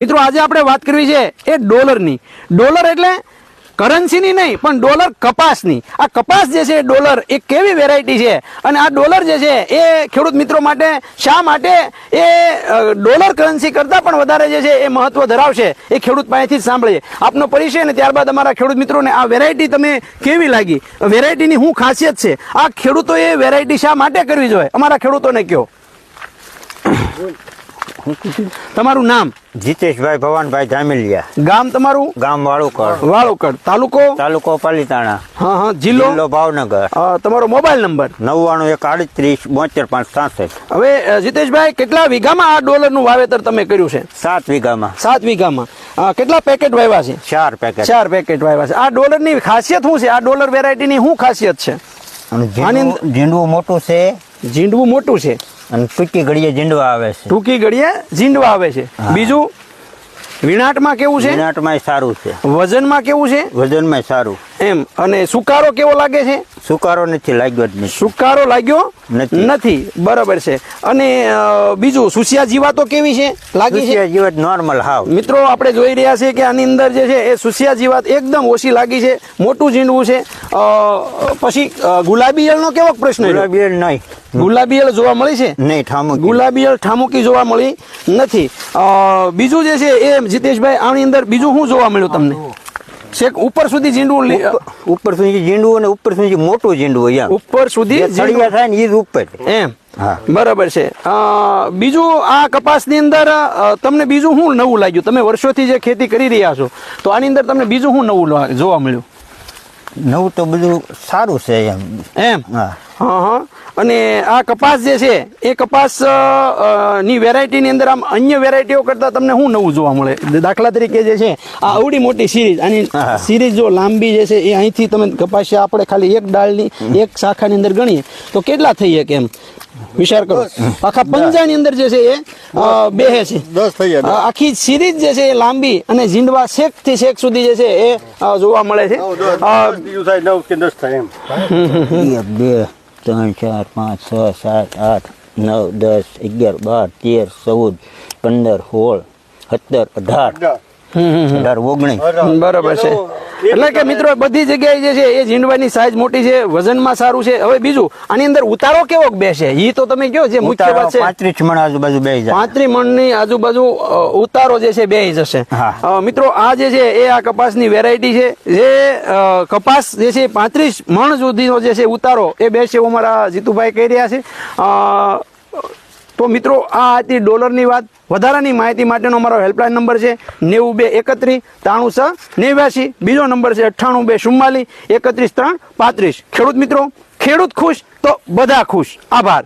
મિત્રો આજે આપણે વાત કરવી છે એ ડોલરની. ડોલર એટલે કરન્સીની નહીં પણ ડોલર કપાસની. આ કપાસ જે છે ડોલર એ કેવી વેરાયટી છે અને આ ડોલર જે છે એ ખેડૂત મિત્રો માટે શા માટે એ ડોલર કરન્સી કરતાં પણ વધારે જે છે એ મહત્વ ધરાવશે એ ખેડૂત પાસેથી જ સાંભળીએ. આપનો પરિચય અને ત્યારબાદ અમારા ખેડૂત મિત્રોને આ વેરાયટી તમે કેવી લાગી, વેરાયટીની શું ખાસિયત છે, આ ખેડૂતોએ વેરાયટી શા માટે કરવી જોઈએ અમારા ખેડૂતોને કહો. તમારું નામ? જીતેશભાઈ ભવાનભાઈ જામેલિયા. ગામ તમારું? ગામ વાળુકડ. વાળુકડ. તાલુકો? તાલુકો પાલીતાણા. હા હા. જિલ્લો? જિલ્લો ભાવનગર. તમારો મોબાઈલ નંબર? 91 138 72 5 66. હવે જીતેશભાઈ, કેટલા વીઘામાં આ ડોલરનું વાવેતર તમે કર્યું છે? 7 વીઘામાં. 7 વીઘામાં. કેટલા પેકેટ વાવ્યા છે? 4 પેકેટ. 4 પેકેટ વાવ્યા છે. આ ડોલરની ખાસિયત શું છે? આ ડોલર વેરાયટીની શું ખાસિયત છે? અને ઝીંડવું મોટું છે. ઝીંડવું મોટું છે અને ટૂંકી ઘડીએ ઝીંડવા આવે છે. ટૂંકી ઘડીએ ઝીંડવા આવે છે. બીજું, વિણાટમાં કેવું છે? વિનાટમાં સારું છે. વજનમાં કેવું છે? વજનમાં સારું એમ. અને સુકારો કેવો લાગે છે? સુકારો નથી લાગ્યો જ નહીં. સુકારો લાગ્યો નથી. નથી. બરાબર છે. અને બીજું, સુસિયા જીવાતો કેવી છે, લાગી છે? જીવત નોર્મલ હાવ. મિત્રો આપણે જોઈ રહ્યા છીએ કે આની અંદર જે છે એ સુસિયા જીવાત એકદમ ઓછી લાગી છે. મોટું ઝીંડવું છે. પછી ગુલાબી ઈયળનો કેવો પ્રશ્ન? ગુલાબી નહીં. ગુલાબી ઈયળ જોવા મળી છે? નહીં. ઠામુક. ગુલાબી ઈયળ ઠામુકી જોવા મળી નથી. બીજું જે છે એ જીતેશભાઈ, આની અંદર બીજું શું જોવા મળ્યું તમને? છેક ઉપર સુધી ઝીંડવું? ઉપર સુધી ઝીંડવું અને ઉપર સુધી મોટું ઝીંડવું. ઉપર સુધી સળિયા થાય ને એ જ ઉપર એમ. હા, બરાબર છે. બીજું, આ કપાસની અંદર તમને બીજું શું નવું લાગ્યું? તમે વર્ષોથી જે ખેતી કરી રહ્યા છો તો આની અંદર તમને બીજું શું નવું જોવા મળ્યું? નવું તો બધું સારું છે એમ. હા હા. અને આ કપાસ જે છે એ કપાસ ની વેરાયટીની અંદર આમ અન્ય વેરાયટીઓ કરતા તમને શું નવું જોવા મળે? દાખલા તરીકે જે છે આ અવડી મોટી સિરીઝ, આની સિરીઝ જો લાંબી જે છે એ અહીંથી તમે કપાસિયા આપણે ખાલી એક ડાળની એક શાખાની અંદર ગણીએ તો કેટલા થઈ શકે એમ વિચાર કરો. આખા પંજાની અંદર જે છે એ બેહે છે. આખી સિરીઝ જે છે એ લાંબી અને ઝીંડવા શેક થી શેક સુધી જે છે એ જોવા મળે છે. 1 2 3 4 5 6 7 8 9 10 11 12 13 14 15 16 17 18 19. બરાબર છે. એટલે કે મિત્રો બધી જગ્યાએ જે છે એ ઝીંડવાની સાઈઝ મોટી છે, વજનમાં સારું છે. હવે બીજું, આની અંદર ઉતારો કેવો બેસે એ તો તમે કહો, જે મુખ્ય વાત છે. 35 મણ આજુબાજુ બે જાય. 35 મણની આજુબાજુ ઉતારો જે છે બેહી જશે. મિત્રો આ જે છે એ આ કપાસની વેરાયટી છે. જે કપાસ જે છે 35 મણ સુધીનો જે છે ઉતારો એ બેસે એવું અમારા જીતુભાઈ કહી રહ્યા છે. તો મિત્રો આ હતી ડોલરની વાત. વધારાની માહિતી માટેનો અમારો હેલ્પલાઇન નંબર છે 92 31 93 89. બીજો નંબર છે 98 2 44 31 3 35. ખેડૂત મિત્રો, ખેડૂત ખુશ તો બધા ખુશ. આભાર.